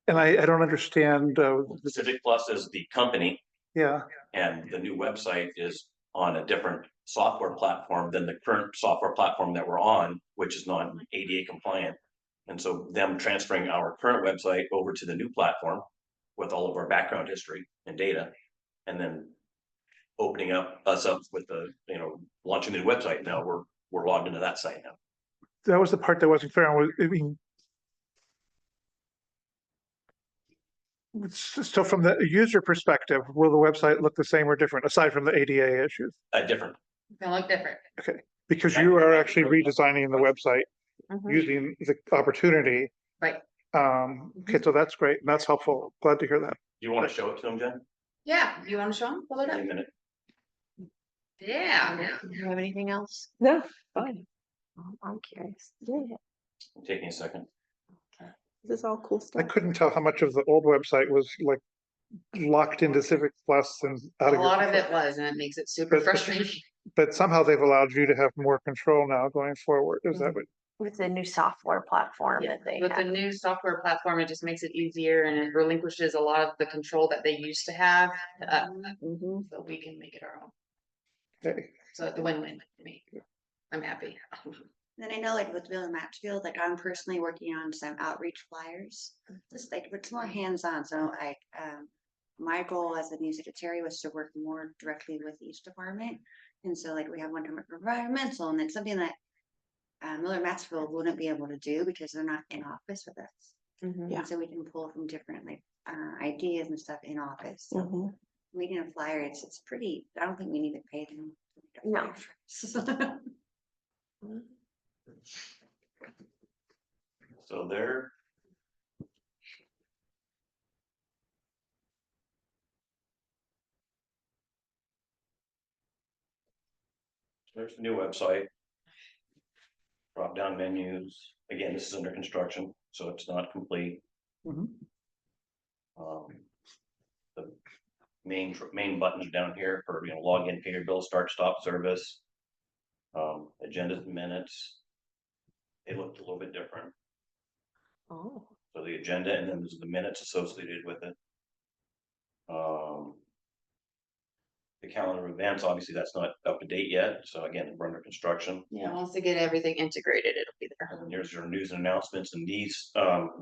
And I don't understand, Civic Plus is the company, yeah, and the new website is on a different software platform than the current software platform that we're on, which is not ADA compliant. And so them transferring our current website over to the new platform with all of our background history and data, and then opening us up with the, you know, launching the new website. Now we're logged into that site now. that was the part that wasn't clear. I mean. So from the user perspective, will the website look the same or different, aside from the ADA issues? Different. Gonna look different. Because you are actually redesigning the website Mhm. using the opportunity. Right. Okay, so that's great. And that's helpful. Glad to hear that. You want to show it to them, Jen? Yeah, you wanna show them? Pull it In up. a minute. Yeah. Do you have anything else? No, fine. I'm curious. Yeah. Take me a second. This is all cool I stuff. couldn't tell how much of the old website was like locked into Civic Plus and A out of lot your of it control. was, and it makes it super But- frustrating. But somehow they've allowed you to have more control now going forward. Is that what? With the new software platform Yeah, that they with the have. new software platform, it just makes it easier and it relinquishes a lot of the control that they used to have. Mhm. So we can make it our own. Okay. So it's a win-win for me. I'm happy. Then I know like with Bill and Mansfield, like I'm personally working on some outreach flyers. Just like it's more hands-on. So like my goal as a new secretary was to work more directly with each department. And so like we have one for environmental and it's something that Miller Mansfield wouldn't be able to do because they're not in office with us. Mhm. And so we can pull from different like ideas and stuff in office. So Mhm. reading a flyer, it's pretty, I don't think we need to pay them. No. So there. There's the new website. Drop down menus. Again, this is under construction, so it's not complete. Mhm. The main buttons down here for, log in, pay your bill, start, stop service. Agendas and minutes. They looked a little bit different. Oh. So the agenda and then there's the minutes associated with it. The calendar of events, obviously that's not up to date yet. So again, we're under construction. Yeah, once they get everything integrated, it'll be there. And then there's your news and announcements and these,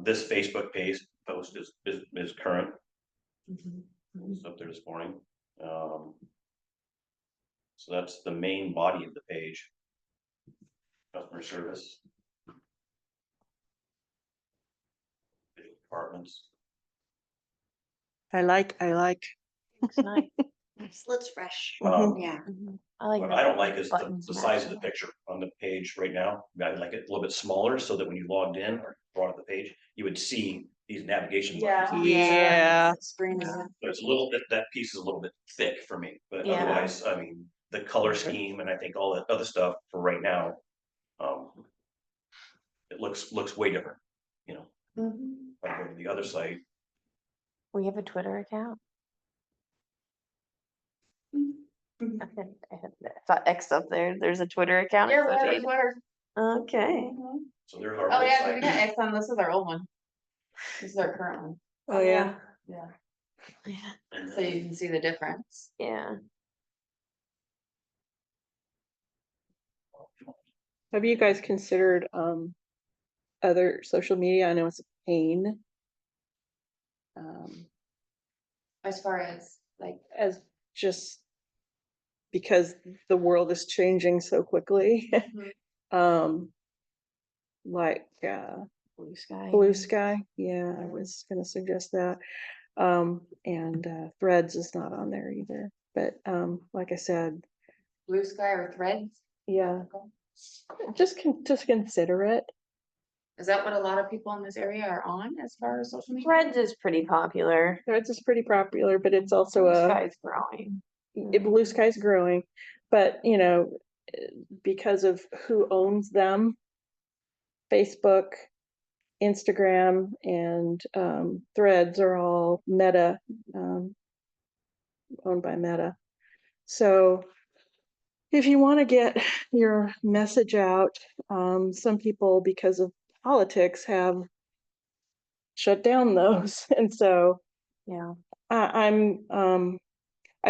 this Facebook page post is current. It's up there this morning. So that's the main body of the page. Customer service. Departments. I like. Looks nice. Looks fresh. Mhm. Yeah. Mhm. I like What that I don't like is buttons the size of the matching. picture on the page right now. I like it a little bit smaller so that when you logged in or brought up the page, you would see these navigation buttons. Yeah. Screen is. But it's a little bit, that piece is a little bit thick for me, but Yeah. otherwise, I mean, the color scheme and I think all that other stuff for right now. It looks way different, Mhm. if I go to the other site. We have a Twitter account. I saw X up there. There's a Twitter account. Yeah, we have a associated. Twitter. Okay. So there's our Oh, yeah, we got website. X on, this is our old one. This is our current one. Oh, yeah. Yeah. Yeah. And So you then can see the difference. Yeah. Have you guys considered other social media? I know it's a pain. As far as like, As just because the world is changing so quickly. Like Blue sky. Blue Sky, yeah, I was gonna suggest that. And Threads is not on there either, but like I said, Blue Sky or Threads? yeah, just consider it. Is that what a lot of people in this area are on as far as social media? Threads is pretty popular. Threads is pretty popular, but it's also Blue a sky's growing. Blue Sky's growing, but because of who owns them, Facebook, Instagram, and Threads are all Meta, owned by Meta. So if you want to get your message out, some people, because of politics, have shut down those. And so Yeah. I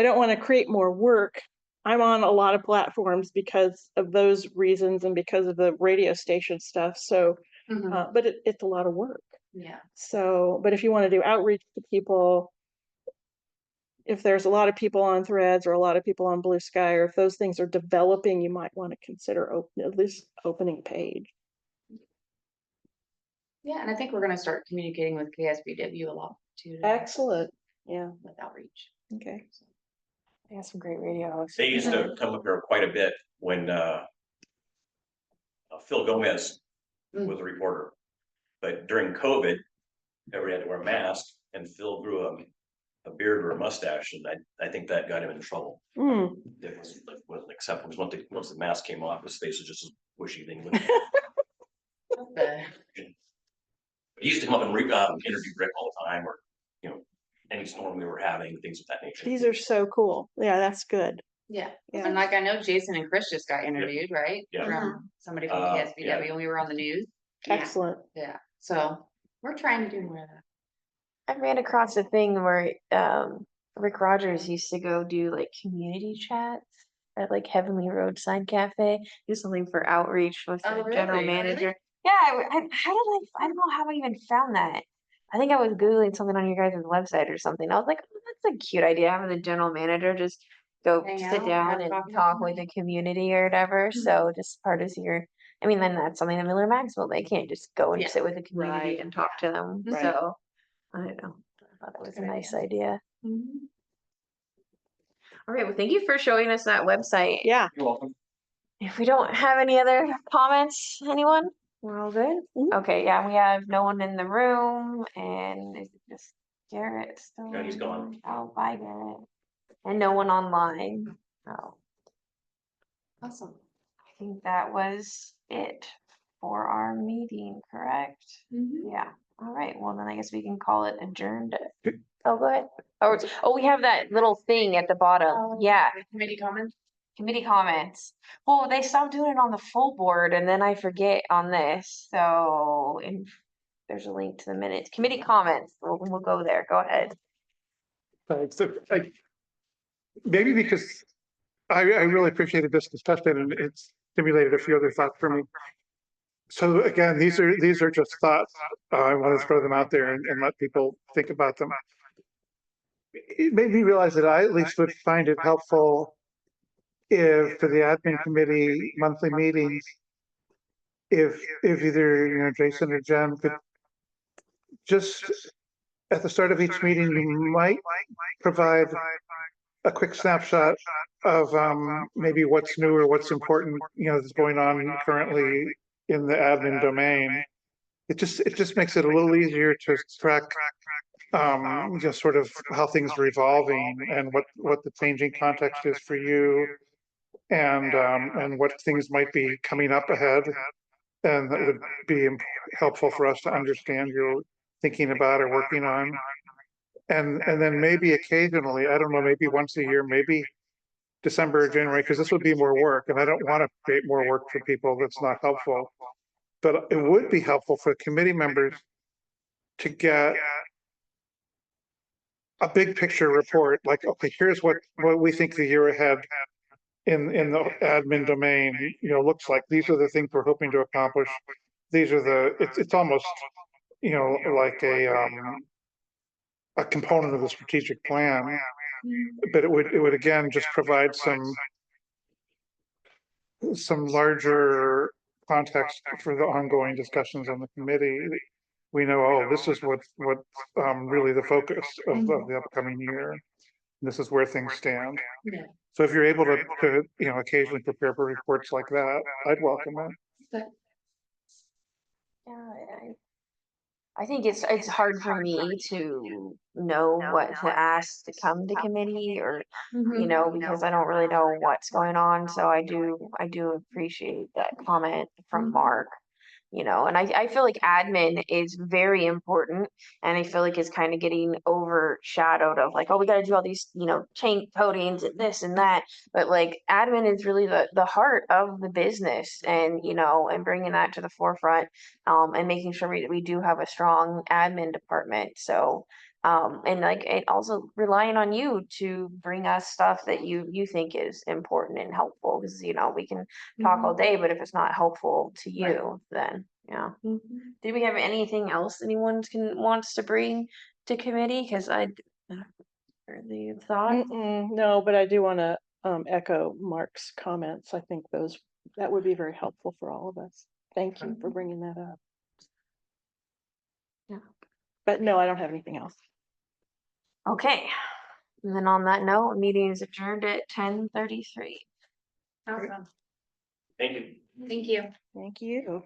don't want to create more work. I'm on a lot of platforms because of those reasons and because of the radio station stuff. So, Mhm. but it's a lot of work. Yeah. So, but if you want to do outreach to people, if there's a lot of people on Threads or a lot of people on Blue Sky, or if those things are developing, you might want to consider at least opening a page. Yeah, and I think we're gonna start communicating with KSBW a lot too. Excellent. Yeah. With outreach. Okay. They have some great radio hosts. they used to come up here quite a bit when Phil Gomez was a reporter. But during COVID, everybody had to wear a mask and Phil grew a beard or a mustache, and I think that got him in trouble. Mm. It wasn't acceptable. Once the mask came off, his face was just a bushy thing. Okay. He used to come up and interview Rick all the time, or any storm we were having, things of that nature. These are so cool. Yeah, that's good. Yeah, Yeah. and like I know Jason and Chris just got interviewed, right? Yeah. From somebody from Yeah. KSBW, and we were on the news. Yeah. Excellent. Yeah, so we're trying to do more of that. I ran across a thing where Rick Rogers used to go do like community chats at like Heavenly Roadside Cafe, do something for outreach with Oh, the general really? manager. Yeah, how did I don't know how I even found that. I think I was Googling something on your guys' website or something. I was like, oh, that's a cute idea, having the general manager just go Hang sit out, down have and coffee. talk with the community or whatever. So just part of your, I mean, then that's something that Miller Maxwell, they can't just go and Yeah, sit with the community right, and talk to them. Right. So I don't know. I thought that was a nice idea. All right, well, thank you for showing us that website. Yeah. You're welcome. If we don't have any other comments, anyone? We're all good? Mhm. Okay, yeah, we have no one in the room and is it just Garrett still? Yeah, he's gone. on? Oh, bye, Garrett. And no one online. Oh, Awesome. I think that was it for our meeting, correct? Yeah, all right, well, then I guess we can call it adjourned. Oh, go ahead. Oh, we have that little thing at the bottom. Yeah. Committee comments? Committee comments. Well, they stopped doing it on the full board and then I forget on this. So there's a link to the minutes. Committee comments. We'll go there. Go ahead. Thanks. So, maybe because I really appreciated this discussion and it's stimulated a few other thoughts for me. So again, these are just thoughts. I want to throw them out there and let people think about them. It made me realize that I at least would find it helpful if for the admin committee monthly meetings, if either Jason or Jen could just at the start of each meeting, you might provide a quick snapshot of maybe what's new or what's important, that's going on currently in the admin domain. It just makes it a little easier to track just sort of how things are evolving and what the changing context is for you and what things might be coming up ahead. And that would be helpful for us to understand you're thinking about or working on. And then maybe occasionally, I don't know, maybe once a year, maybe December or January, because this would be more work and I don't want to create more work for people that's not helpful. But it would be helpful for committee members to get a big picture report, like, okay, here's what we think the year ahead in the admin domain, looks like. These are the things we're hoping to accomplish. These are it's almost, like a component of the strategic plan. But it would again just provide some larger context for the ongoing discussions on the committee. We know, oh, this is what really the focus of the upcoming year. This is where things stand. Yeah. So if you're able to occasionally prepare for reports like that, I'd welcome it. Yeah, I think it's hard for me to know what to ask to come to committee or because I don't really know what's going on. So I do appreciate that comment from Mark. And I feel like admin is very important and I feel like it's kind of getting overshadowed of like, oh, we got to do all these, chain codings and this and that. But like admin is really the heart of the business and, and bringing that to the forefront and making sure we do have a strong admin department. So and like it also relying on you to bring us stuff that you think is important and helpful because we can talk all day, but if it's not helpful to you, then yeah. Do we have anything else anyone wants to bring to committee? Because I really thought. No, but I do want to echo Mark's comments. I think that would be very helpful for all of us. Thank you for bringing that up. Yeah. But no, I don't have anything else. Okay. And then on that note, meeting is adjourned at 10:33. Awesome. Thank you. Thank you. Thank you.